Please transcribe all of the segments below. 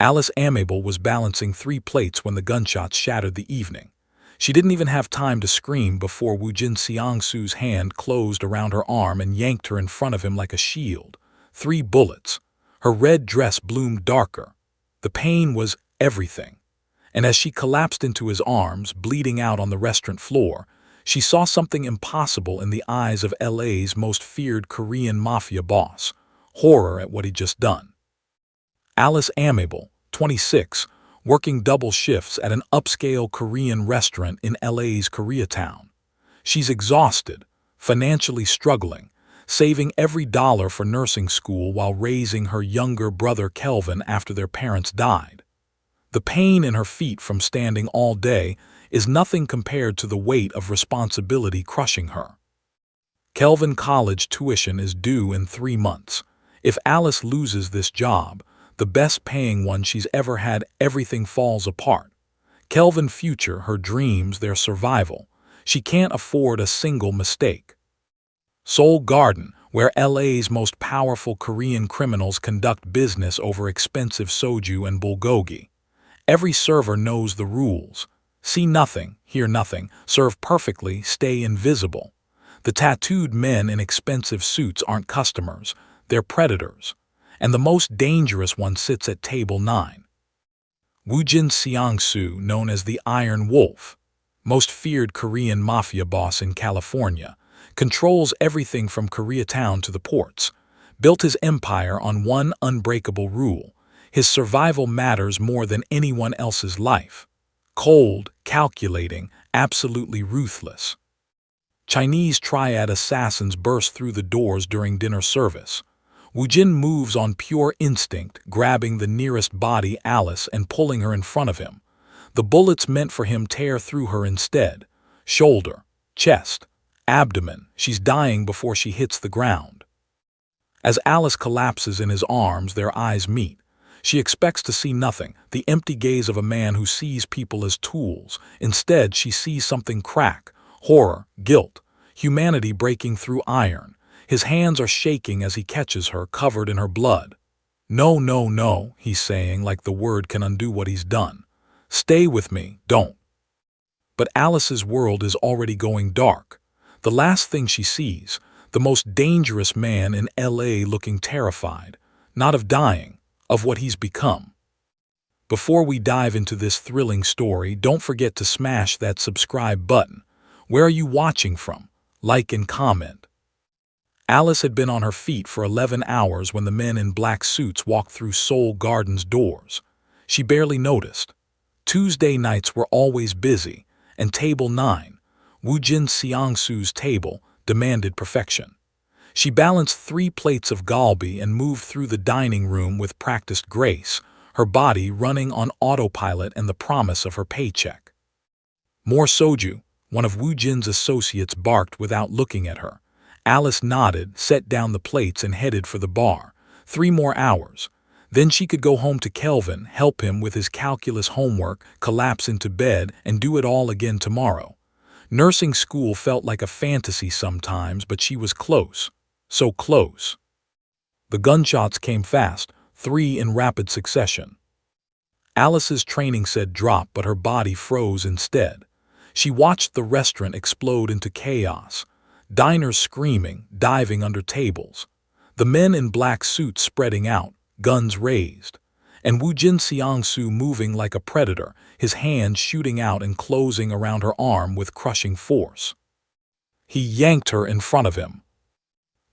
Alice Amable was balancing 3 plates when the gunshots shattered the evening. She didn't even have time to scream before Woojin Seongsu's hand closed around her arm and yanked her in front of him like a shield. 3 bullets. Her red dress bloomed darker. The pain was everything. And as she collapsed into his arms, bleeding out on the restaurant floor, she saw something impossible in the eyes of LA's most feared Korean mafia boss: horror at what he'd just done. Alice Amable, 26, working double shifts at an upscale Korean restaurant in LA's Koreatown. She's exhausted, financially struggling, saving every dollar for nursing school while raising her younger brother Kelvin after their parents died. The pain in her feet from standing all day is nothing compared to the weight of responsibility crushing her. Kelvin college tuition is due in 3 months. If Alice loses this job, the best-paying one she's ever had, everything falls apart. Kelvin future, her dreams, their survival. She can't afford a single mistake. Seoul Garden, where LA's most powerful Korean criminals conduct business over expensive soju and bulgogi. Every server knows the rules. See nothing, hear nothing, serve perfectly, stay invisible. The tattooed men in expensive suits aren't customers, they're predators. And the most dangerous one sits at table 9. Woojin Seongsu, known as the Iron Wolf, most feared Korean mafia boss in California, controls everything from Koreatown to the ports, built his empire on one unbreakable rule: his survival matters more than anyone else's life. Cold, calculating, absolutely ruthless. Chinese triad assassins burst through the doors during dinner service. Woojin moves on pure instinct, grabbing the nearest body, Alice, and pulling her in front of him. The bullets meant for him tear through her instead. Shoulder, chest, abdomen. She's dying before she hits the ground. As Alice collapses in his arms, their eyes meet. She expects to see nothing, the empty gaze of a man who sees people as tools. Instead, she sees something crack: horror, guilt, humanity breaking through iron. His hands are shaking as he catches her, covered in her blood. "No, no, no," he's saying, like the word can undo what he's done. "Stay with me, don't." But Alice's world is already going dark. The last thing she sees, the most dangerous man in LA looking terrified, not of dying, of what he's become. Before we dive into this thrilling story, don't forget to smash that subscribe button. Where are you watching from? Like and comment. Alice had been on her feet for 11 hours when the men in black suits walked through Seoul Garden's doors. She barely noticed. Tuesday nights were always busy, and table 9, Woojin Seongsu's table, demanded perfection. She balanced 3 plates of galbi and moved through the dining room with practiced grace, her body running on autopilot and the promise of her paycheck. "More soju," one of Woojin's associates barked without looking at her. Alice nodded, set down the plates, and headed for the bar. 3 more hours. Then she could go home to Kelvin, help him with his calculus homework, collapse into bed, and do it all again tomorrow. Nursing school felt like a fantasy sometimes, but she was close. So close. The gunshots came fast, 3 in rapid succession. Alice's training said drop, but her body froze instead. She watched the restaurant explode into chaos. Diners screaming, diving under tables. The men in black suits spreading out, guns raised. And Woojin Seongsu moving like a predator, his hands shooting out and closing around her arm with crushing force. He yanked her in front of him.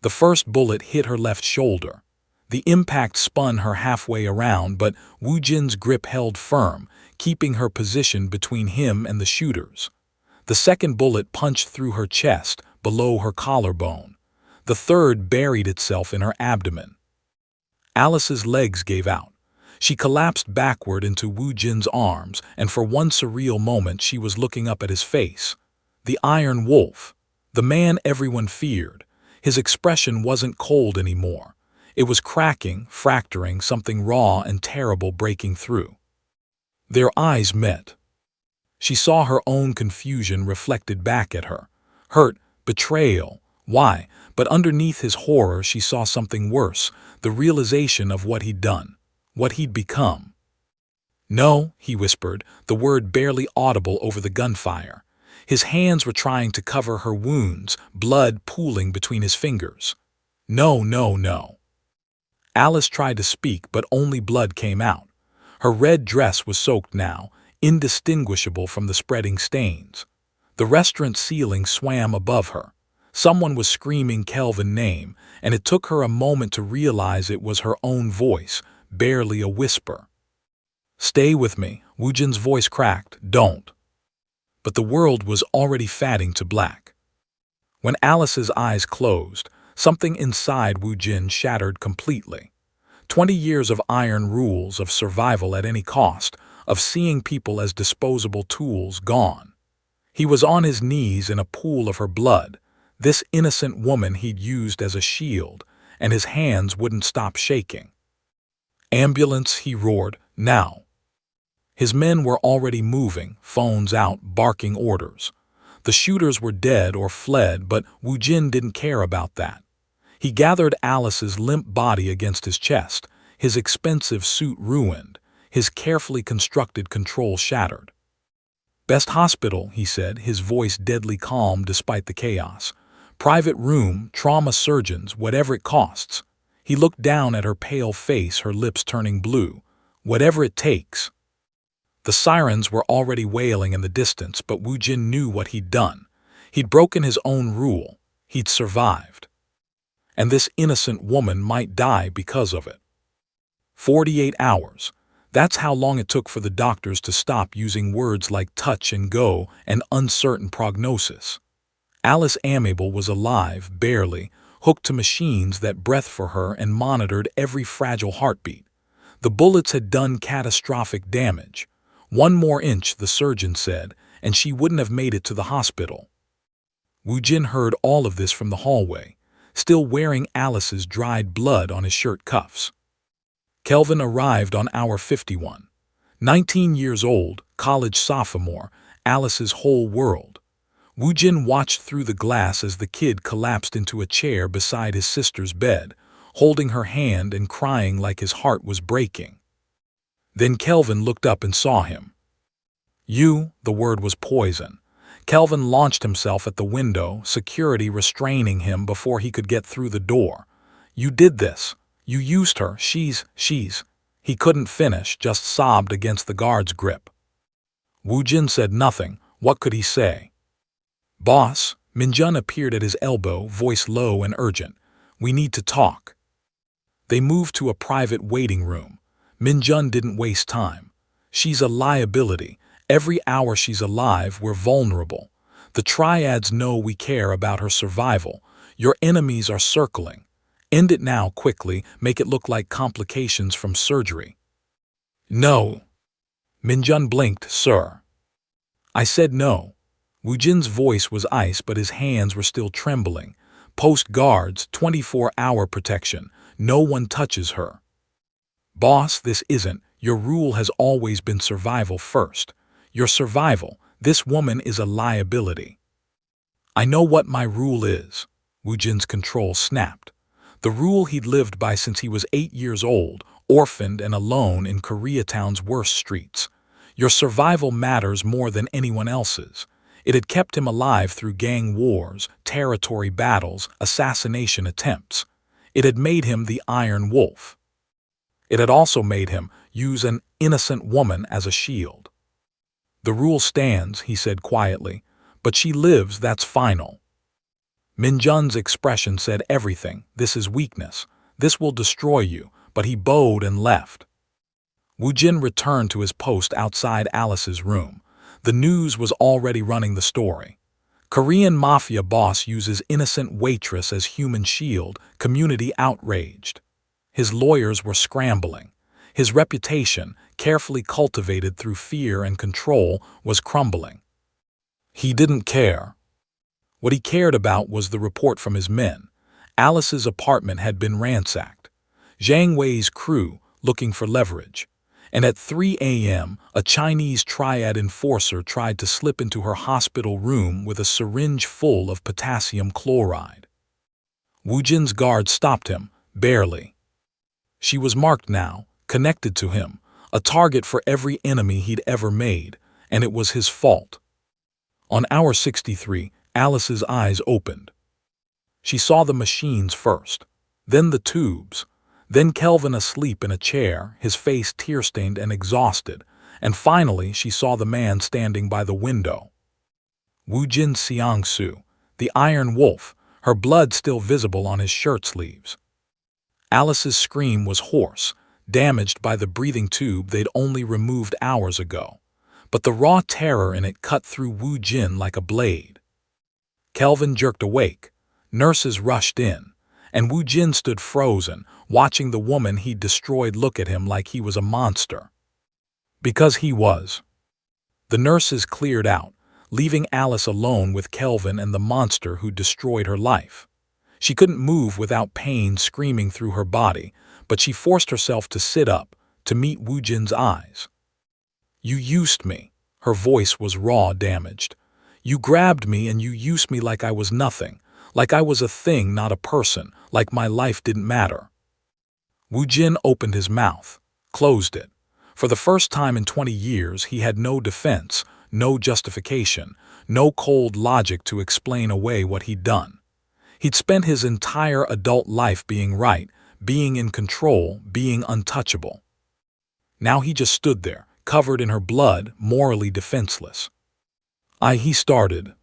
The first bullet hit her left shoulder. The impact spun her halfway around, but Woojin's grip held firm, keeping her positioned between him and the shooters. The second bullet punched through her chest, below her collarbone. The third buried itself in her abdomen. Alice's legs gave out. She collapsed backward into Woojin's arms, and for one surreal moment she was looking up at his face. The Iron Wolf, the man everyone feared. His expression wasn't cold anymore. It was cracking, fracturing, something raw and terrible breaking through. Their eyes met. She saw her own confusion reflected back at her. Hurt, betrayal. Why? But underneath his horror she saw something worse, the realization of what he'd done, what he'd become. No, he whispered, the word barely audible over the gunfire. His hands were trying to cover her wounds, blood pooling between his fingers. No, no, no. Alice tried to speak, but only blood came out. Her red dress was soaked now, indistinguishable from the spreading stains. The restaurant ceiling swam above her. Someone was screaming Kelvin's name, and it took her a moment to realize it was her own voice, barely a whisper. "Stay with me," Woojin's voice cracked. "Don't." But the world was already fading to black. When Alice's eyes closed, something inside Woojin shattered completely. 20 years of iron rules, of survival at any cost, of seeing people as disposable tools, gone. He was on his knees in a pool of her blood, this innocent woman he'd used as a shield, and his hands wouldn't stop shaking. "Ambulance," he roared, "now." His men were already moving, phones out, barking orders. The shooters were dead or fled, but Woojin didn't care about that. He gathered Alice's limp body against his chest, his expensive suit ruined, his carefully constructed control shattered. "Best hospital," he said, his voice deadly calm despite the chaos. "Private room, trauma surgeons, whatever it costs." He looked down at her pale face, her lips turning blue. "Whatever it takes." The sirens were already wailing in the distance, but Woojin knew what he'd done. He'd broken his own rule. He'd survived. And this innocent woman might die because of it. 48 hours. That's how long it took for the doctors to stop using words like touch and go and uncertain prognosis. Alice Amable was alive, barely, hooked to machines that breathed for her and monitored every fragile heartbeat. The bullets had done catastrophic damage. One more inch, the surgeon said, and she wouldn't have made it to the hospital. Woojin heard all of this from the hallway, still wearing Alice's dried blood on his shirt cuffs. Kelvin arrived on hour 51. 19 years old, college sophomore, Alice's whole world. Woojin watched through the glass as the kid collapsed into a chair beside his sister's bed, holding her hand and crying like his heart was breaking. Then Kelvin looked up and saw him. "You," the word was poison. Kelvin launched himself at the window, security restraining him before he could get through the door. "You did this. You used her. She's. He couldn't finish, just sobbed against the guard's grip. Woojin said nothing. What could he say? "Boss," Minjun appeared at his elbow, voice low and urgent. "We need to talk." They moved to a private waiting room. Minjun didn't waste time. "She's a liability. Every hour she's alive, we're vulnerable. The triads know we care about her survival. Your enemies are circling. End it now, quickly, make it look like complications from surgery." "No." Minjun blinked. "Sir." "I said no." Woojin's voice was ice, but his hands were still trembling. "Post guards, 24-hour protection. No one touches her." "Boss, this isn't. Your rule has always been survival first. Your survival. This woman is a liability." "I know what my rule is." Woojin's control snapped. The rule he'd lived by since he was 8 years old, orphaned and alone in Koreatown's worst streets. Your survival matters more than anyone else's. It had kept him alive through gang wars, territory battles, assassination attempts. It had made him the Iron Wolf. It had also made him use an innocent woman as a shield. "The rule stands," he said quietly, "but she lives, that's final." Minjun's expression said everything. "This is weakness. This will destroy you," but he bowed and left. Woojin returned to his post outside Alice's room. The news was already running the story. Korean Mafia boss uses innocent waitress as human shield, community outraged. His lawyers were scrambling. His reputation, carefully cultivated through fear and control, was crumbling. He didn't care. What he cared about was the report from his men. Alice's apartment had been ransacked. Zhang Wei's crew, looking for leverage. And at 3 a.m., a Chinese triad enforcer tried to slip into her hospital room with a syringe full of potassium chloride. Woojin's guard stopped him, barely. She was marked now, connected to him, a target for every enemy he'd ever made, and it was his fault. On hour 63, Alice's eyes opened. She saw the machines first, then the tubes, then Kelvin asleep in a chair, his face tear-stained and exhausted, and finally she saw the man standing by the window. Woojin Seong-soo, the Iron Wolf, her blood still visible on his shirt sleeves. Alice's scream was hoarse, damaged by the breathing tube they'd only removed hours ago, but the raw terror in it cut through Woojin like a blade. Kelvin jerked awake, nurses rushed in, and Woojin stood frozen, watching the woman he'd destroyed look at him like he was a monster. Because he was. The nurses cleared out, leaving Alice alone with Kelvin and the monster who destroyed her life. She couldn't move without pain screaming through her body, but she forced herself to sit up, to meet Woojin's eyes. "You used me." Her voice was raw, damaged. "You grabbed me and you used me like I was nothing, like I was a thing, not a person, like my life didn't matter." Woojin opened his mouth, closed it. For the first time in 20 years, he had no defense, no justification, no cold logic to explain away what he'd done. He'd spent his entire adult life being right, being in control, being untouchable. Now he just stood there, covered in her blood, morally defenseless. He started.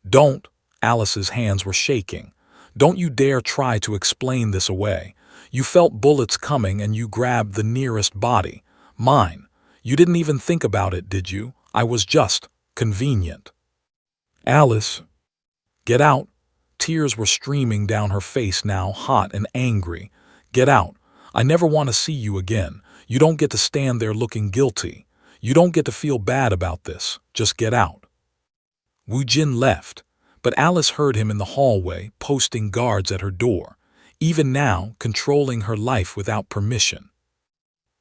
"Don't," Alice's hands were shaking. "Don't you dare try to explain this away. You felt bullets coming and you grabbed the nearest body. Mine. You didn't even think about it, did you? I was just convenient." "Alice." "Get out." Tears were streaming down her face now, hot and angry. "Get out. I never want to see you again. You don't get to stand there looking guilty. You don't get to feel bad about this. Just get out." Woojin left, but Alice heard him in the hallway, posting guards at her door, even now controlling her life without permission.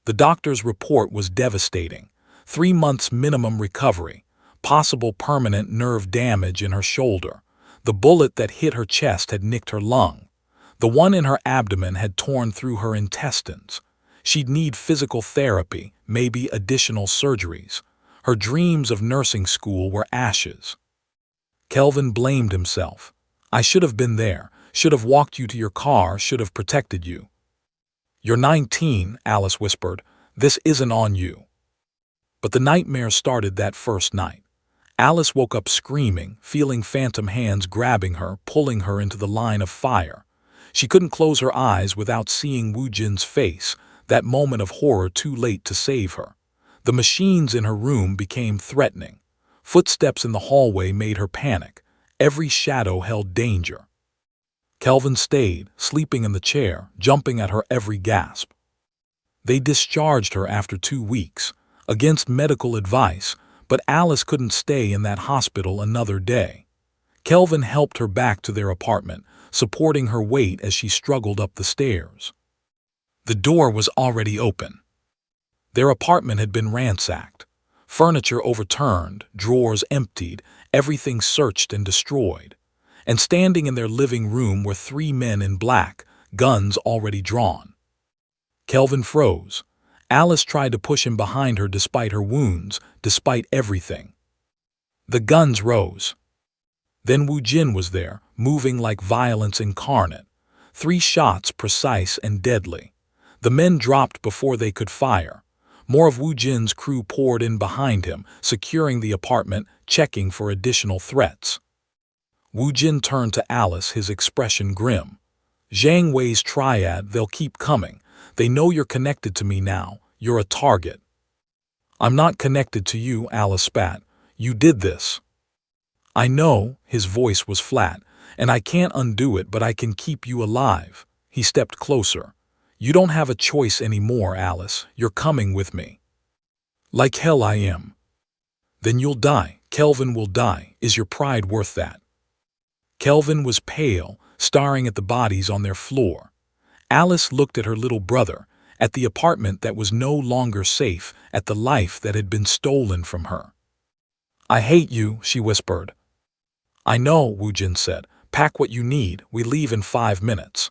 The doctor's report was devastating. 3 months minimum recovery, possible permanent nerve damage in her shoulder. The bullet that hit her chest had nicked her lung. The one in her abdomen had torn through her intestines. She'd need physical therapy, maybe additional surgeries. Her dreams of nursing school were ashes. Kelvin blamed himself. "I should have been there, should have walked you to your car, should have protected you." "You're 19, Alice whispered. "This isn't on you." But the nightmare started that first night. Alice woke up screaming, feeling phantom hands grabbing her, pulling her into the line of fire. She couldn't close her eyes without seeing Woojin's face, that moment of horror too late to save her. The machines in her room became threatening. Footsteps in the hallway made her panic. Every shadow held danger. Kelvin stayed, sleeping in the chair, jumping at her every gasp. They discharged her after 2 weeks, against medical advice, but Alice couldn't stay in that hospital another day. Kelvin helped her back to their apartment, supporting her weight as she struggled up the stairs. The door was already open. Their apartment had been ransacked. Furniture overturned, drawers emptied, everything searched and destroyed. And standing in their living room were 3 men in black, guns already drawn. Kelvin froze. Alice tried to push him behind her despite her wounds, despite everything. The guns rose. Then Woojin was there, moving like violence incarnate. 3 shots, precise and deadly. The men dropped before they could fire. More of Woojin's crew poured in behind him, securing the apartment, checking for additional threats. Woojin turned to Alice, his expression grim. "Zhang Wei's triad, they'll keep coming. They know you're connected to me now. You're a target." "I'm not connected to you," Alice spat. "You did this." "I know," his voice was flat, "and I can't undo it, but I can keep you alive." He stepped closer. "You don't have a choice anymore, Alice. You're coming with me." "Like hell I am." "Then you'll die. Kelvin will die. Is your pride worth that?" Kelvin was pale, staring at the bodies on their floor. Alice looked at her little brother, at the apartment that was no longer safe, at the life that had been stolen from her. "I hate you," she whispered. "I know," Woojin said. "Pack what you need. We leave in 5 minutes."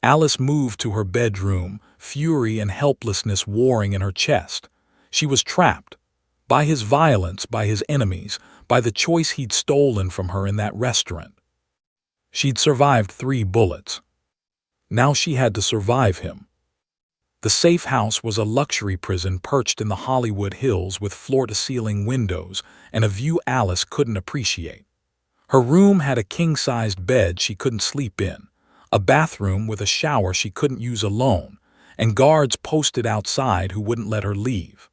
Alice moved to her bedroom, fury and helplessness warring in her chest. She was trapped. By his violence, by his enemies, by the choice he'd stolen from her in that restaurant. She'd survived 3 bullets. Now she had to survive him. The safe house was a luxury prison perched in the Hollywood Hills with floor-to-ceiling windows and a view Alice couldn't appreciate. Her room had a king-sized bed she couldn't sleep in, a bathroom with a shower she couldn't use alone, and guards posted outside who wouldn't let her leave.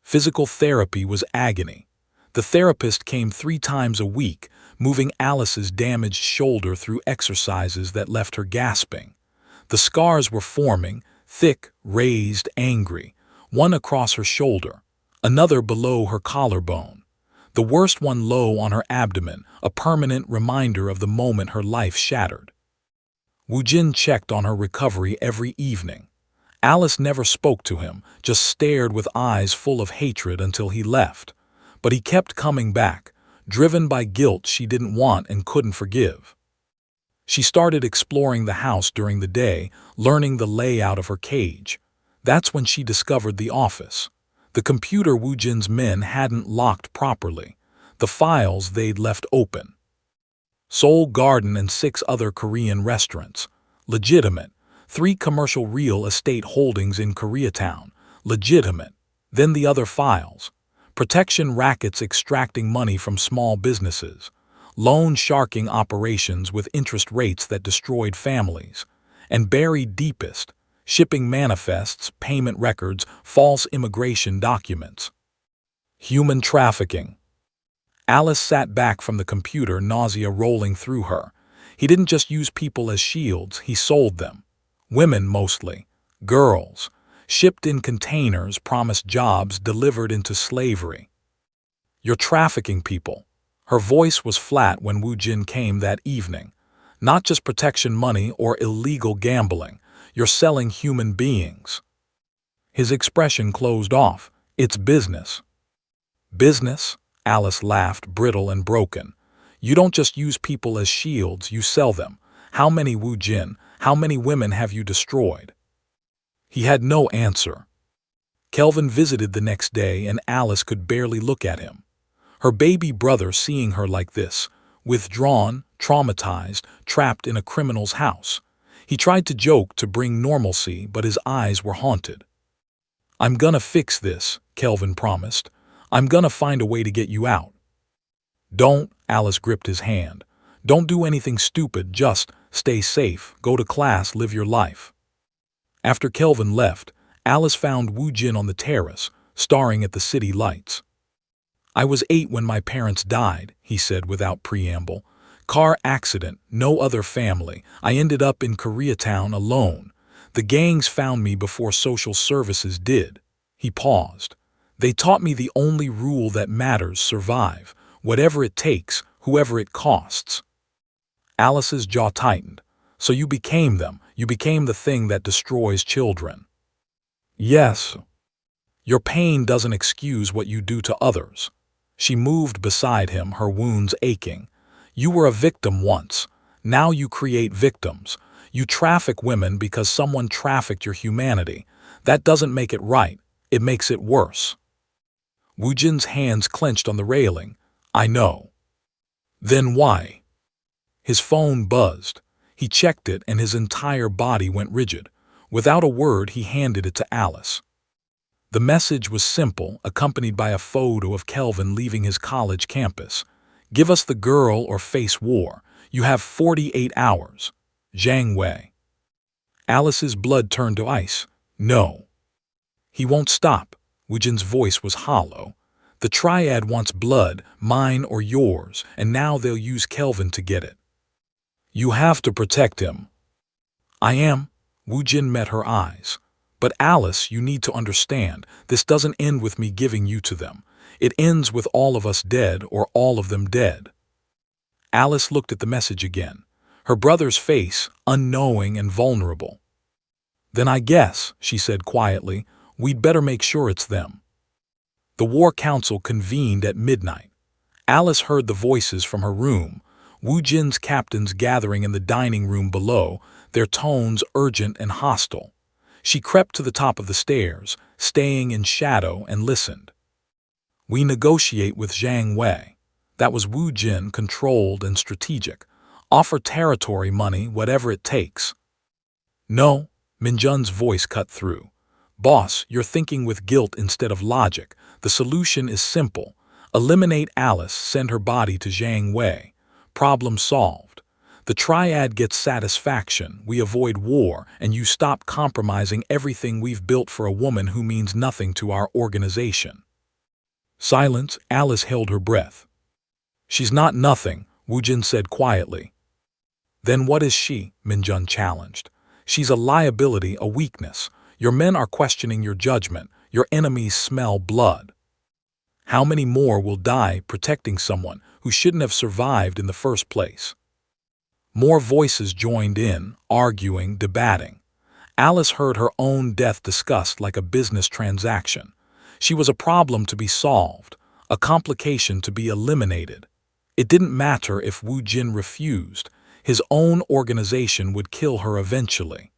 Physical therapy was agony. The therapist came 3 times a week, moving Alice's damaged shoulder through exercises that left her gasping. The scars were forming, thick, raised, angry, one across her shoulder, another below her collarbone. The worst one low on her abdomen, a permanent reminder of the moment her life shattered. Woo-jin checked on her recovery every evening. Alice never spoke to him, just stared with eyes full of hatred until he left. But he kept coming back, driven by guilt she didn't want and couldn't forgive. She started exploring the house during the day, learning the layout of her cage. That's when she discovered the office. The computer Woo-jin's men hadn't locked properly, the files they'd left open. Seoul Garden and 6 other Korean restaurants. Legitimate. 3 commercial real estate holdings in Koreatown. Legitimate. Then the other files. Protection rackets extracting money from small businesses. Loan sharking operations with interest rates that destroyed families. And buried deepest, shipping manifests, payment records, false immigration documents. Human trafficking. Alice sat back from the computer, nausea rolling through her. He didn't just use people as shields, he sold them. Women mostly. Girls. Shipped in containers, promised jobs, delivered into slavery. You're trafficking people. Her voice was flat when Woo-jin came that evening. Not just protection money or illegal gambling. You're selling human beings. His expression closed off. It's business. Business? Alice laughed, brittle and broken. You don't just use people as shields, you sell them. How many, Woo-jin? How many women have you destroyed? He had no answer. Kelvin visited the next day and Alice could barely look at him. Her baby brother seeing her like this, withdrawn, traumatized, trapped in a criminal's house. He tried to joke to bring normalcy, but his eyes were haunted. I'm gonna fix this, Kelvin promised. I'm gonna find a way to get you out. Don't, Alice gripped his hand. Don't do anything stupid, just stay safe, go to class, live your life. After Kelvin left, Alice found Woo-jin on the terrace, staring at the city lights. I was 8 when my parents died, he said without preamble. Car accident, no other family. I ended up in Koreatown alone. The gangs found me before social services did. He paused. They taught me the only rule that matters: survive, whatever it takes, whoever it costs. Alice's jaw tightened. So you became them. You became the thing that destroys children. Yes. Your pain doesn't excuse what you do to others. She moved beside him, her wounds aching. You were a victim once. Now you create victims. You traffic women because someone trafficked your humanity. That doesn't make it right. It makes it worse. Woo-jin's hands clenched on the railing. I know. Then why? His phone buzzed. He checked it and his entire body went rigid. Without a word, he handed it to Alice. The message was simple, accompanied by a photo of Kelvin leaving his college campus. Give us the girl or face war. You have 48 hours. Zhang Wei. Alice's blood turned to ice. No. He won't stop. Woo-jin's voice was hollow. The triad wants blood, mine or yours, and now they'll use Kelvin to get it. You have to protect him. I am. Woo-jin met her eyes. But Alice, you need to understand, this doesn't end with me giving you to them. It ends with all of us dead or all of them dead. Alice looked at the message again. Her brother's face, unknowing and vulnerable. Then I guess, she said quietly, we'd better make sure it's them. The War Council convened at midnight. Alice heard the voices from her room. Wu Jin's captains gathering in the dining room below, their tones urgent and hostile. She crept to the top of the stairs, staying in shadow, and listened. We negotiate with Zhang Wei. That was Wu Jin, controlled and strategic. Offer territory, money, whatever it takes. No, Minjun's voice cut through. Boss, you're thinking with guilt instead of logic. The solution is simple. Eliminate Alice, send her body to Zhang Wei. Problem solved. The triad gets satisfaction, we avoid war, and you stop compromising everything we've built for a woman who means nothing to our organization. Silence. Alice held her breath. She's not nothing, Wu Jin said quietly. Then what is she? Minjun challenged. She's a liability, a weakness. Your men are questioning your judgment. Your enemies smell blood. How many more will die protecting someone who shouldn't have survived in the first place? More voices joined in, arguing, debating. Alice heard her own death discussed like a business transaction. She was a problem to be solved, a complication to be eliminated. It didn't matter if Wu Jin refused. His own organization would kill her eventually.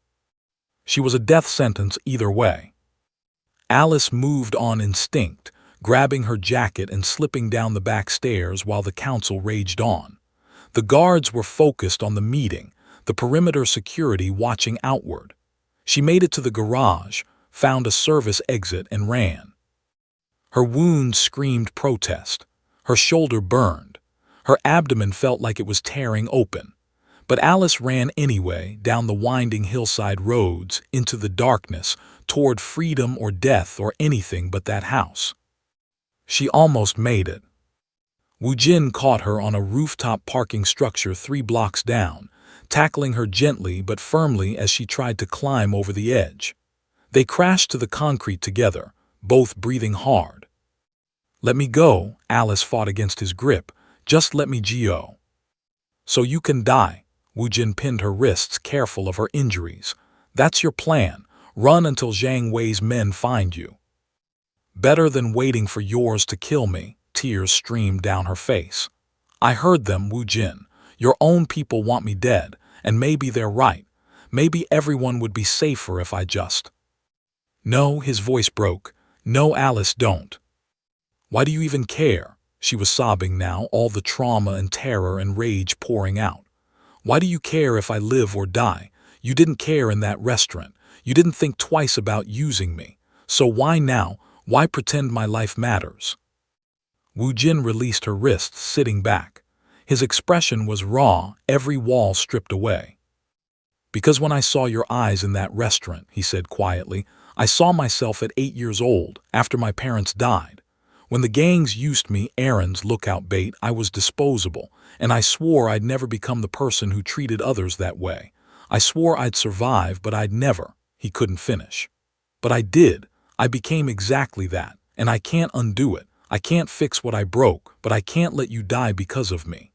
She was a death sentence either way. Alice moved on instinct, grabbing her jacket and slipping down the back stairs while the council raged on. The guards were focused on the meeting, the perimeter security watching outward. She made it to the garage, found a service exit, and ran. Her wounds screamed protest. Her shoulder burned. Her abdomen felt like it was tearing open. But Alice ran anyway, down the winding hillside roads, into the darkness, toward freedom or death or anything but that house. She almost made it. Wu Jin caught her on a rooftop parking structure 3 blocks down, tackling her gently but firmly as she tried to climb over the edge. They crashed to the concrete together, both breathing hard. Let me go, Alice fought against his grip. Just let me go. So you can die. Wu Jin pinned her wrists, careful of her injuries. That's your plan. Run until Zhang Wei's men find you. Better than waiting for yours to kill me. Tears streamed down her face. I heard them, Wu Jin. Your own people want me dead, and maybe they're right. Maybe everyone would be safer if I just... No, his voice broke. No, Alice, don't. Why do you even care? She was sobbing now, all the trauma and terror and rage pouring out. Why do you care if I live or die? You didn't care in that restaurant. You didn't think twice about using me. So why now? Why pretend my life matters? Wu Jin released her wrists, sitting back. His expression was raw, every wall stripped away. Because when I saw your eyes in that restaurant, he said quietly, I saw myself at 8 years old, after my parents died. When the gangs used me, errands, lookout bait, I was disposable, and I swore I'd never become the person who treated others that way. I swore I'd survive, but I'd never. He couldn't finish. But I did. I became exactly that, and I can't undo it. I can't fix what I broke, but I can't let you die because of me.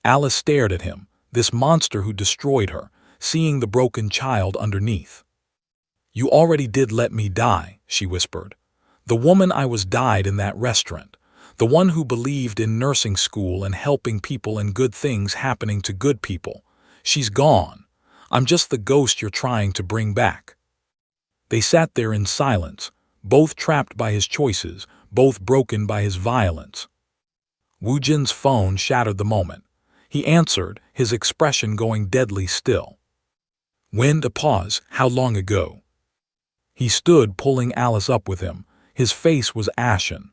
Alice stared at him, this monster who destroyed her, seeing the broken child underneath. You already did let me die, she whispered. The woman I was died in that restaurant. The one who believed in nursing school and helping people and good things happening to good people. She's gone. I'm just the ghost you're trying to bring back. They sat there in silence, both trapped by his choices, both broken by his violence. Wu Jin's phone shattered the moment. He answered, his expression going deadly still. When? A pause. How long ago? He stood, pulling Alice up with him. His face was ashen.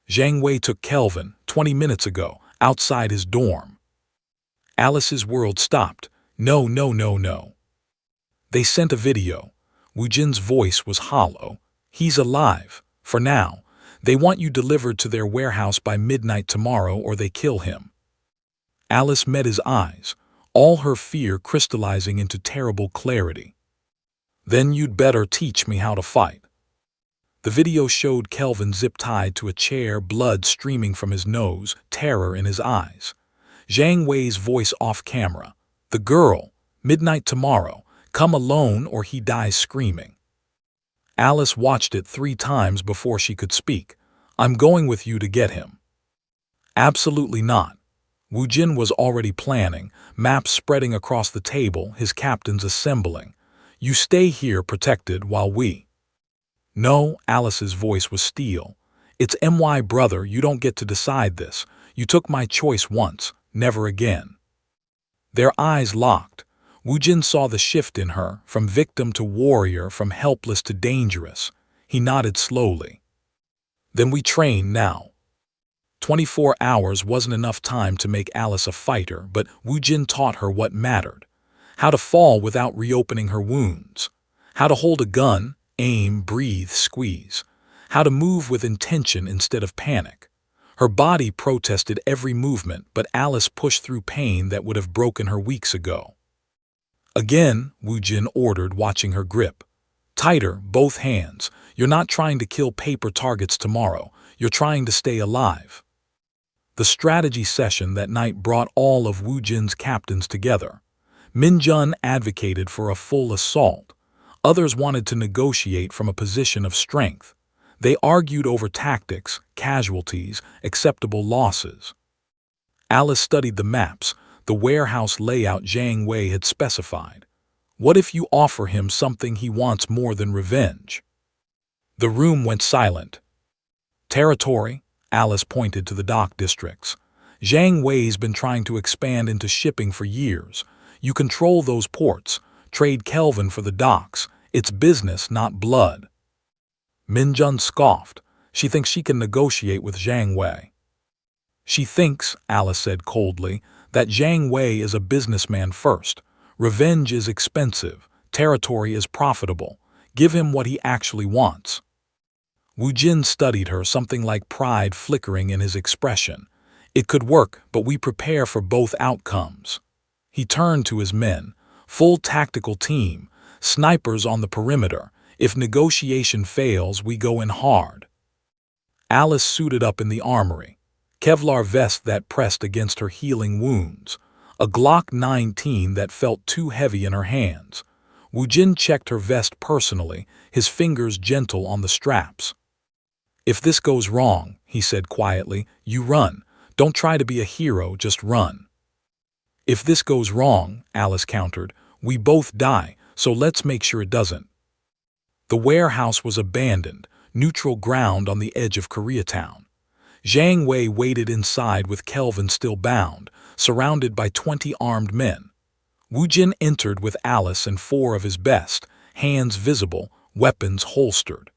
Zhang Wei took Kelvin 20 minutes ago, outside his dorm. Alice's world stopped. No, no, no, no. They sent a video. Wu Jin's voice was hollow. He's alive. For now. They want you delivered to their warehouse by midnight tomorrow or they kill him. Alice met his eyes, all her fear crystallizing into terrible clarity. Then you'd better teach me how to fight. The video showed Kelvin zip-tied to a chair, blood streaming from his nose, terror in his eyes. Zhang Wei's voice off camera. The girl, midnight tomorrow, come alone or he dies screaming. Alice watched it 3 times before she could speak. I'm going with you to get him. Absolutely not. Wu Jin was already planning, maps spreading across the table, his captains assembling. You stay here protected while we… No, Alice's voice was steel. It's my brother, you don't get to decide this. You took my choice once, never again. Their eyes locked. Wu Jin saw the shift in her, from victim to warrior, from helpless to dangerous. He nodded slowly. Then we train now. 24 hours wasn't enough time to make Alice a fighter, but Wu Jin taught her what mattered. How to fall without reopening her wounds. How to hold a gun, aim, breathe, squeeze. How to move with intention instead of panic. Her body protested every movement, but Alice pushed through pain that would have broken her weeks ago. Again, Wu Jin ordered, watching her grip. Tighter, both hands. You're not trying to kill paper targets tomorrow. You're trying to stay alive. The strategy session that night brought all of Wu Jin's captains together. Min Jun advocated for a full assault. Others wanted to negotiate from a position of strength. They argued over tactics, casualties, acceptable losses. Alice studied the maps, the warehouse layout Zhang Wei had specified. What if you offer him something he wants more than revenge? The room went silent. Territory, Alice pointed to the dock districts. Zhang Wei's been trying to expand into shipping for years. You control those ports, trade Kelvin for the docks. It's business, not blood. Min Jun scoffed. She thinks she can negotiate with Zhang Wei. She thinks, Alice said coldly, that Zhang Wei is a businessman first. Revenge is expensive. Territory is profitable. Give him what he actually wants. Wu Jin studied her, something like pride flickering in his expression. It could work, but we prepare for both outcomes. He turned to his men. Full tactical team. Snipers on the perimeter. If negotiation fails, we go in hard. Alice suited up in the armory. Kevlar vest that pressed against her healing wounds. A Glock 19 that felt too heavy in her hands. Wu Jin checked her vest personally, his fingers gentle on the straps. If this goes wrong, he said quietly, you run. Don't try to be a hero, just run. If this goes wrong, Alice countered, we both die, so let's make sure it doesn't. The warehouse was abandoned, neutral ground on the edge of Koreatown. Zhang Wei waited inside with Kelvin still bound, surrounded by 20 armed men. Wu Jin entered with Alice and 4 of his best, hands visible, weapons holstered.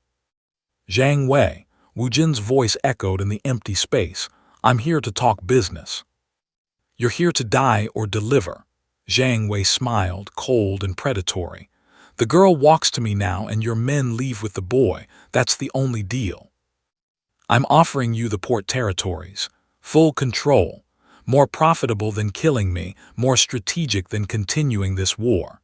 Zhang Wei, Wu Jin's voice echoed in the empty space. I'm here to talk business. You're here to die or deliver. Zhang Wei smiled, cold and predatory. The girl walks to me now and your men leave with the boy. That's the only deal. I'm offering you the port territories. Full control. More profitable than killing me, more strategic than continuing this war.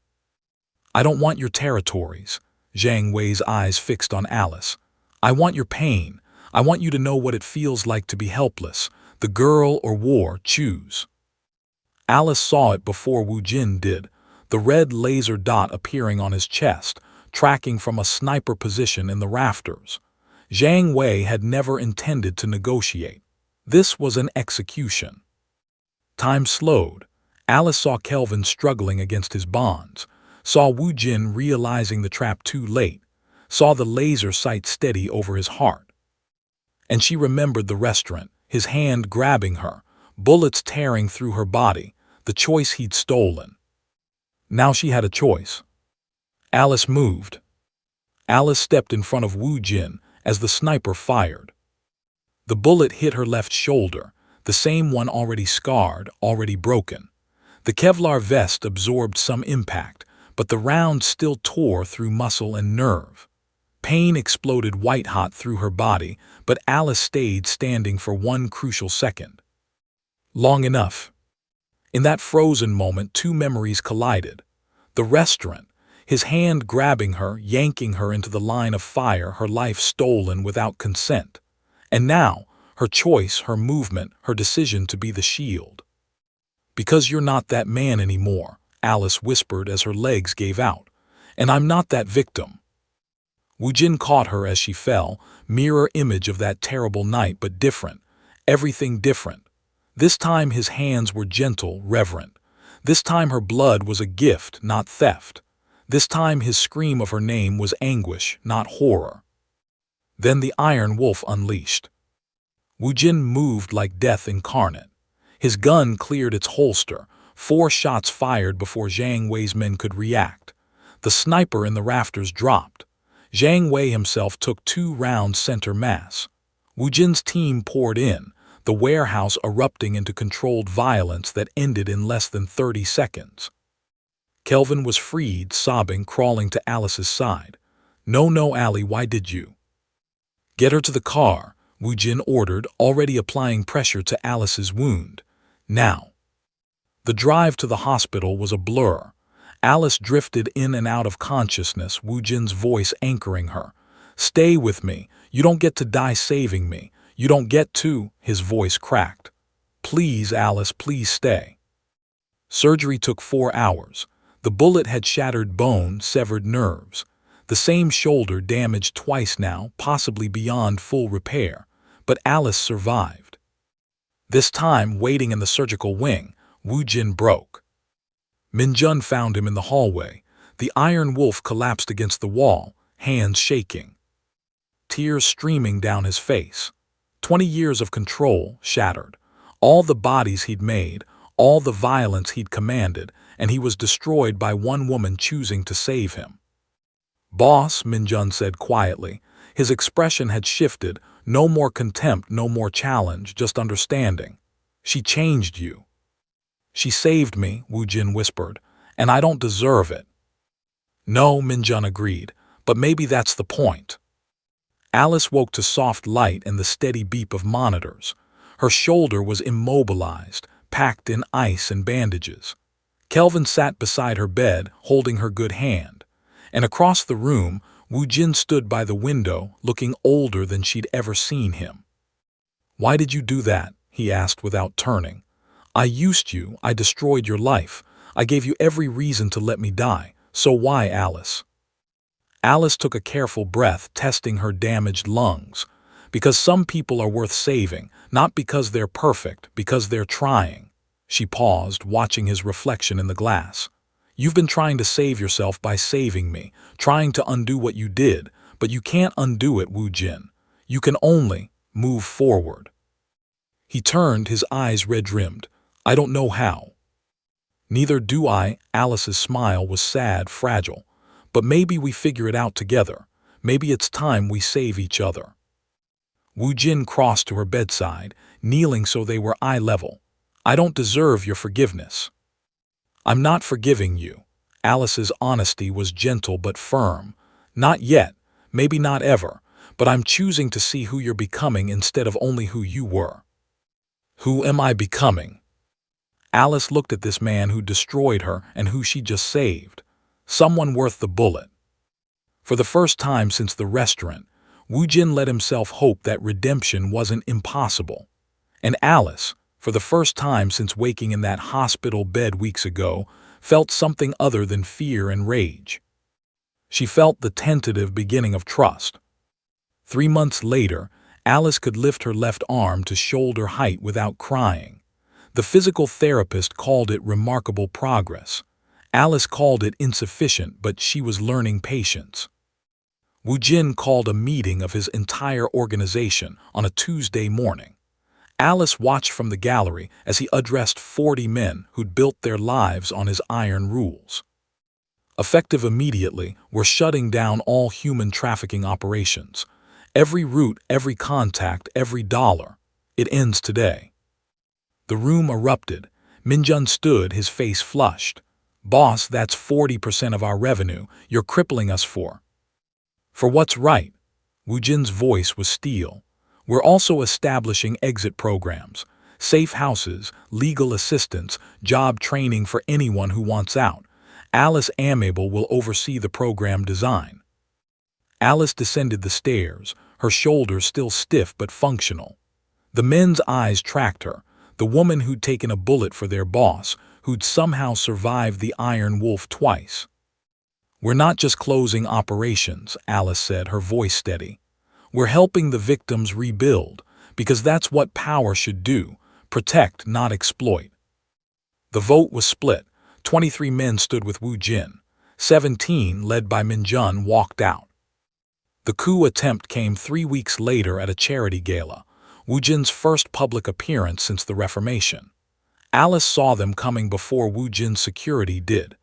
I don't want your territories. Zhang Wei's eyes fixed on Alice. I want your pain. I want you to know what it feels like to be helpless. The girl or war, choose. Alice saw it before Wu Jin did, the red laser dot appearing on his chest, tracking from a sniper position in the rafters. Zhang Wei had never intended to negotiate. This was an execution. Time slowed. Alice saw Kelvin struggling against his bonds, saw Wu Jin realizing the trap too late, saw the laser sight steady over his heart. And she remembered the restaurant, his hand grabbing her, bullets tearing through her body, the choice he'd stolen. Now she had a choice. Alice moved. Alice stepped in front of Wu Jin as the sniper fired. The bullet hit her left shoulder, the same one already scarred, already broken. The Kevlar vest absorbed some impact, but the round still tore through muscle and nerve. Pain exploded white-hot through her body, but Alice stayed standing for one crucial second. Long enough. In that frozen moment, 2 memories collided. The restaurant, his hand grabbing her, yanking her into the line of fire, her life stolen without consent. And now, her choice, her movement, her decision to be the shield. Because you're not that man anymore, Alice whispered as her legs gave out. And I'm not that victim. Wu Jin caught her as she fell, mirror image of that terrible night, but different. Everything different. This time his hands were gentle, reverent. This time her blood was a gift, not theft. This time his scream of her name was anguish, not horror. Then the Iron Wolf unleashed. Wu Jin moved like death incarnate. His gun cleared its holster, 4 shots fired before Zhang Wei's men could react. The sniper in the rafters dropped. Zhang Wei himself took 2 rounds center mass. Wu Jin's team poured in, the warehouse erupting into controlled violence that ended in less than 30 seconds. Kelvin was freed, sobbing, crawling to Alice's side. No, Ali, why did you? Get her to the car, Wu Jin ordered, already applying pressure to Alice's wound. Now. The drive to the hospital was a blur. Alice drifted in and out of consciousness, Wu Jin's voice anchoring her. Stay with me. You don't get to die saving me. You don't get to, his voice cracked. Please, Alice, please stay. Surgery took 4 hours. The bullet had shattered bone, severed nerves. The same shoulder damaged twice now, possibly beyond full repair. But Alice survived. This time, waiting in the surgical wing, Wu Jin broke. Minjun found him in the hallway. The Iron Wolf collapsed against the wall, hands shaking. Tears streaming down his face. 20 years of control shattered. All the bodies he'd made, all the violence he'd commanded, and he was destroyed by one woman choosing to save him. Boss, Minjun said quietly. His expression had shifted. No more contempt, no more challenge, just understanding. She changed you. She saved me, Wu Jin whispered, and I don't deserve it. No, Minjun agreed, but maybe that's the point. Alice woke to soft light and the steady beep of monitors. Her shoulder was immobilized, packed in ice and bandages. Kelvin sat beside her bed, holding her good hand. And across the room, Wu Jin stood by the window, looking older than she'd ever seen him. Why did you do that? He asked without turning. I used you, I destroyed your life. I gave you every reason to let me die. So why, Alice? Alice took a careful breath, testing her damaged lungs. Because some people are worth saving, not because they're perfect, because they're trying. She paused, watching his reflection in the glass. You've been trying to save yourself by saving me, trying to undo what you did, but you can't undo it, Wu Jin. You can only move forward. He turned, his eyes red-rimmed. I don't know how. Neither do I. Alice's smile was sad, fragile. But maybe we figure it out together. Maybe it's time we save each other. Wu Jin crossed to her bedside, kneeling so they were eye level. I don't deserve your forgiveness. I'm not forgiving you. Alice's honesty was gentle but firm. Not yet, maybe not ever, but I'm choosing to see who you're becoming instead of only who you were. Who am I becoming? Alice looked at this man who destroyed her and who she just saved. Someone worth the bullet. For the first time since the restaurant, Wu Jin let himself hope that redemption wasn't impossible. And Alice, for the first time since waking in that hospital bed weeks ago, felt something other than fear and rage. She felt the tentative beginning of trust. 3 months later, Alice could lift her left arm to shoulder height without crying. The physical therapist called it remarkable progress. Alice called it insufficient, but she was learning patience. Wu Jin called a meeting of his entire organization on a Tuesday morning. Alice watched from the gallery as he addressed 40 men who'd built their lives on his iron rules. Effective immediately, we're shutting down all human trafficking operations. Every route, every contact, every dollar. It ends today. The room erupted. Minjun stood, his face flushed. Boss, that's 40% of our revenue you're crippling us for. For what's right? Wu Jin's voice was steel. We're also establishing exit programs, safe houses, legal assistance, job training for anyone who wants out. Alice Amable will oversee the program design. Alice descended the stairs, her shoulders still stiff but functional. The men's eyes tracked her, the woman who'd taken a bullet for their boss, who'd somehow survived the Iron Wolf twice. We're not just closing operations, Alice said, her voice steady. We're helping the victims rebuild, because that's what power should do, Protect, not exploit. The vote was split. 23 men stood with Wu Jin. 17, led by Min Jun, walked out. The coup attempt came 3 weeks later at a charity gala, Wu Jin's first public appearance since the Reformation. Alice saw them coming before Wu Jin's security did.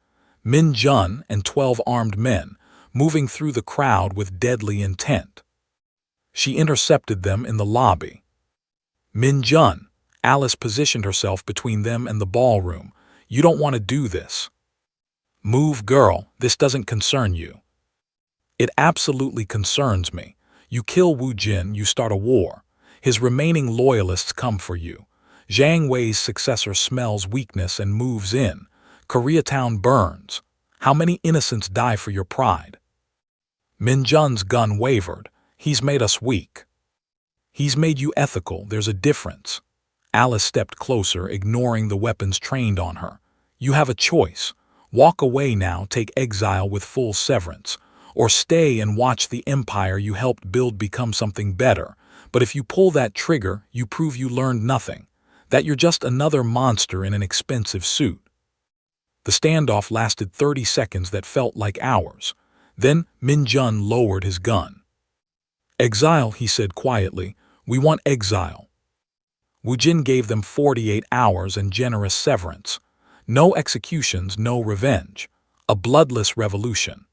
Min Jun and 12 armed men, moving through the crowd with deadly intent. She intercepted them in the lobby. Min Jun, Alice positioned herself between them and the ballroom. You don't want to do this. Move, girl, this doesn't concern you. It absolutely concerns me. You kill Wu Jin, you start a war. His remaining loyalists come for you. Zhang Wei's successor smells weakness and moves in. Koreatown burns. How many innocents die for your pride? Min Jun's gun wavered. He's made us weak. He's made you ethical, there's a difference. Alice stepped closer, ignoring the weapons trained on her. You have a choice. Walk away now, take exile with full severance. Or stay and watch the empire you helped build become something better. But if you pull that trigger, you prove you learned nothing. That you're just another monster in an expensive suit. The standoff lasted 30 seconds that felt like hours. Then Min Jun lowered his gun. Exile, he said quietly. We want exile. Wu Jin gave them 48 hours and generous severance. No executions, no revenge. A bloodless revolution.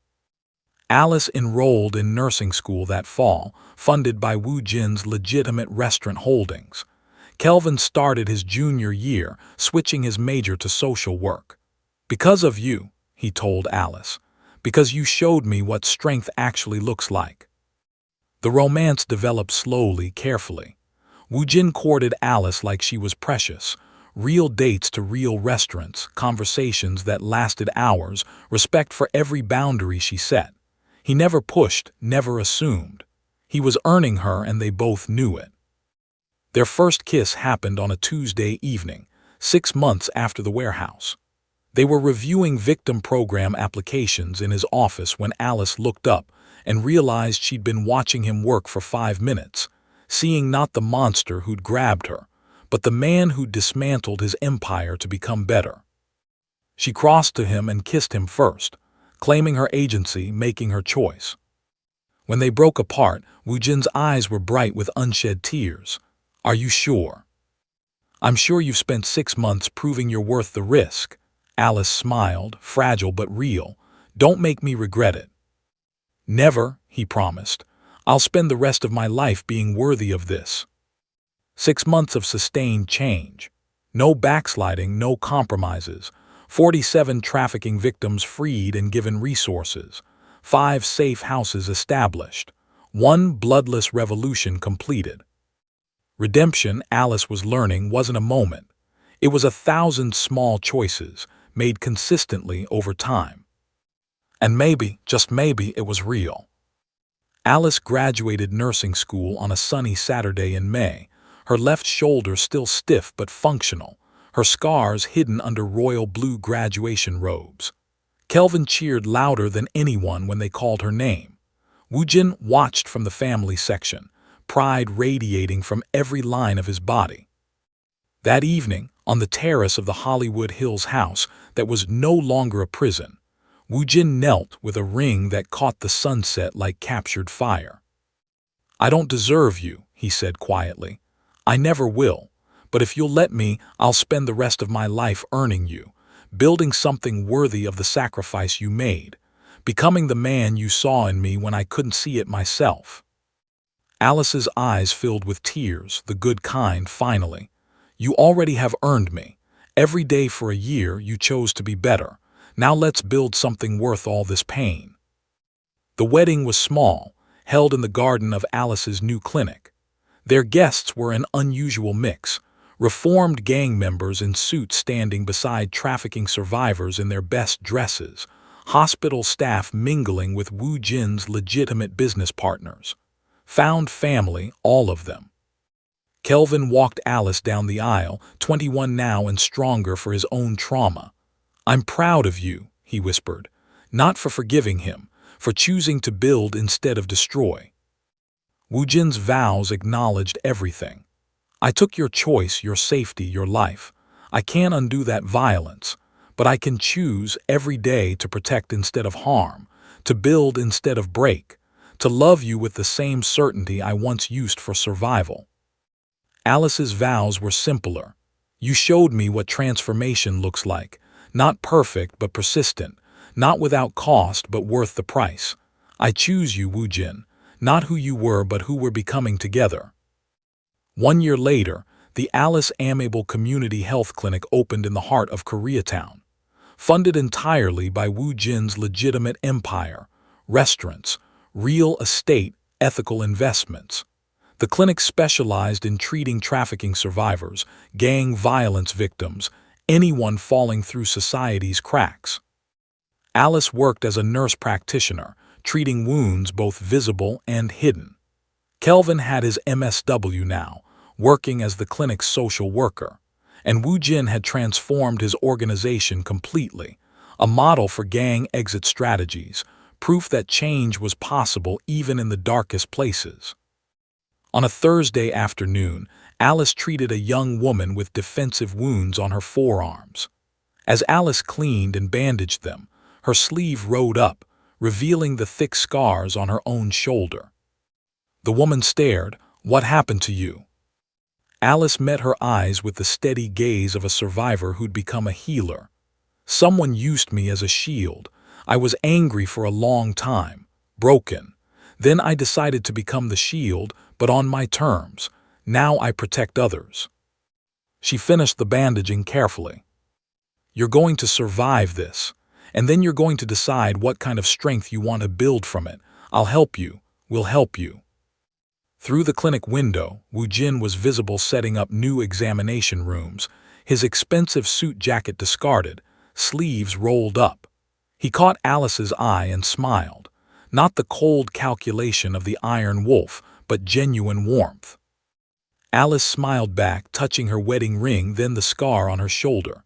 Alice enrolled in nursing school that fall, funded by Wu Jin's legitimate restaurant holdings. Kelvin started his junior year, switching his major to social work. Because of you, he told Alice. Because you showed me what strength actually looks like. The romance developed slowly, carefully. Wu Jin courted Alice like she was precious. Real dates to real restaurants, conversations that lasted hours, respect for every boundary she set. He never pushed, never assumed. He was earning her and they both knew it. Their first kiss happened on a Tuesday evening, 6 months after the warehouse. They were reviewing victim program applications in his office when Alice looked up and realized she'd been watching him work for 5 minutes, seeing not the monster who'd grabbed her, but the man who'd dismantled his empire to become better. She crossed to him and kissed him first, claiming her agency, making her choice. When they broke apart, Wu Jin's eyes were bright with unshed tears. Are you sure? I'm sure you've spent 6 months proving you're worth the risk. Alice smiled, fragile but real. Don't make me regret it. Never, he promised. I'll spend the rest of my life being worthy of this. 6 months of sustained change. No backsliding, no compromises. 47 trafficking victims freed and given resources. 5 safe houses established. 1 bloodless revolution completed. Redemption, Alice was learning, wasn't a moment. It was 1,000 small choices, made consistently over time. And maybe, just maybe, it was real. Alice graduated nursing school on a sunny Saturday in May, her left shoulder still stiff but functional, her scars hidden under royal blue graduation robes. Kelvin cheered louder than anyone when they called her name. Wu Jin watched from the family section, pride radiating from every line of his body. That evening, on the terrace of the Hollywood Hills house that was no longer a prison, Wu Jin knelt with a ring that caught the sunset like captured fire. I don't deserve you, he said quietly. I never will, but if you'll let me, I'll spend the rest of my life earning you, building something worthy of the sacrifice you made, becoming the man you saw in me when I couldn't see it myself. Alice's eyes filled with tears, the good kind, finally. You already have earned me. Every day for a year you chose to be better. Now let's build something worth all this pain. The wedding was small, held in the garden of Alice's new clinic. Their guests were an unusual mix, reformed gang members in suits standing beside trafficking survivors in their best dresses, hospital staff mingling with Wu Jin's legitimate business partners. Found family, all of them. Kelvin walked Alice down the aisle, 21 now and stronger for his own trauma. I'm proud of you, he whispered, not for forgiving him, for choosing to build instead of destroy. Wu Jin's vows acknowledged everything. I took your choice, your safety, your life. I can't undo that violence, but I can choose every day to protect instead of harm, to build instead of break, to love you with the same certainty I once used for survival. Alice's vows were simpler. You showed me what transformation looks like, not perfect but persistent, not without cost but worth the price. I choose you, Woojin, not who you were but who we're becoming together. 1 year later, the Alice Amiable Community Health Clinic opened in the heart of Koreatown. Funded entirely by Woojin's legitimate empire, restaurants, real estate, ethical investments. The clinic specialized in treating trafficking survivors, gang violence victims, anyone falling through society's cracks. Alice worked as a nurse practitioner, treating wounds both visible and hidden. Kelvin had his MSW now, working as the clinic's social worker, and Woojin had transformed his organization completely, a model for gang exit strategies, proof that change was possible even in the darkest places. On a Thursday afternoon, Alice treated a young woman with defensive wounds on her forearms. As Alice cleaned and bandaged them, her sleeve rode up, revealing the thick scars on her own shoulder. The woman stared. "What happened to you?" Alice met her eyes with the steady gaze of a survivor who'd become a healer. "Someone used me as a shield. I was angry for a long time, broken. Then I decided to become the shield, but on my terms. Now I protect others." She finished the bandaging carefully. "You're going to survive this, and then you're going to decide what kind of strength you want to build from it. I'll help you. We'll help you." Through the clinic window, Woojin was visible setting up new examination rooms, his expensive suit jacket discarded, sleeves rolled up. He caught Alice's eye and smiled, not the cold calculation of the Iron Wolf, but genuine warmth. Alice smiled back, touching her wedding ring, then the scar on her shoulder.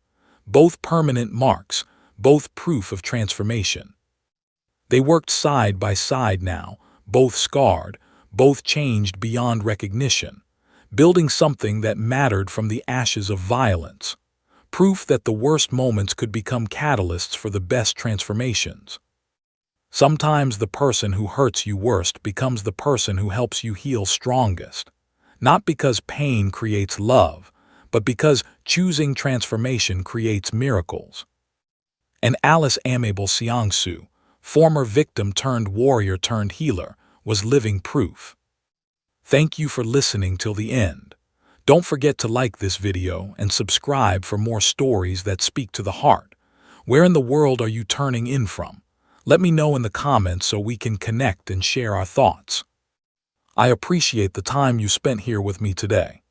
Both permanent marks, both proof of transformation. They worked side by side now, both scarred, both changed beyond recognition, building something that mattered from the ashes of violence. Proof that the worst moments could become catalysts for the best transformations. Sometimes the person who hurts you worst becomes the person who helps you heal strongest. Not because pain creates love, but because choosing transformation creates miracles. And Alice Amiable Seongsu, former victim turned warrior turned healer, was living proof. Thank you for listening till the end. Don't forget to like this video and subscribe for more stories that speak to the heart. Where in the world are you turning in from? Let me know in the comments so we can connect and share our thoughts. I appreciate the time you spent here with me today.